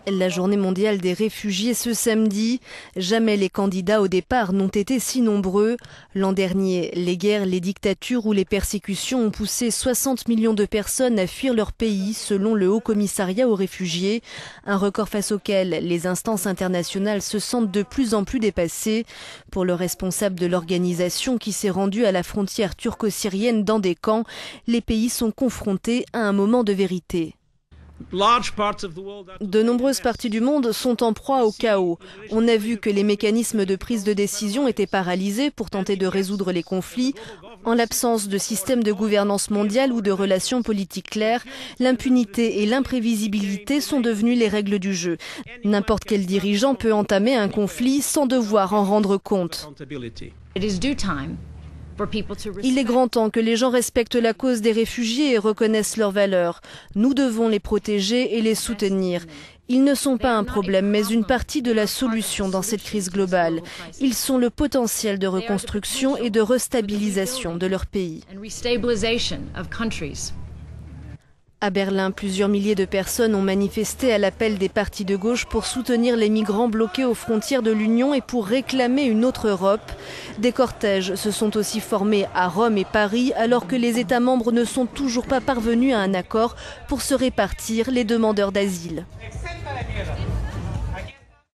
La journée mondiale des réfugiés ce samedi. Jamais les candidats au départ n'ont été si nombreux. L'an dernier, les guerres, les dictatures ou les persécutions ont poussé 60 millions de personnes à fuir leur pays, selon le Haut Commissariat aux réfugiés. Un record face auquel les instances internationales se sentent de plus en plus dépassées. Pour le responsable de l'organisation qui s'est rendu à la frontière turco-syrienne dans des camps, les pays sont confrontés à un moment de vérité. De nombreuses parties du monde sont en proie au chaos. On a vu que les mécanismes de prise de décision étaient paralysés pour tenter de résoudre les conflits. En l'absence de système de gouvernance mondiale ou de relations politiques claires, l'impunité et l'imprévisibilité sont devenues les règles du jeu. N'importe quel dirigeant peut entamer un conflit sans devoir en rendre compte. Il est grand temps que les gens respectent la cause des réfugiés et reconnaissent leurs valeurs. Nous devons les protéger et les soutenir. Ils ne sont pas un problème, mais une partie de la solution dans cette crise globale. Ils sont le potentiel de reconstruction et de restabilisation de leur pays. À Berlin, plusieurs milliers de personnes ont manifesté à l'appel des partis de gauche pour soutenir les migrants bloqués aux frontières de l'Union et pour réclamer une autre Europe. Des cortèges se sont aussi formés à Rome et Paris alors que les États membres ne sont toujours pas parvenus à un accord pour se répartir les demandeurs d'asile.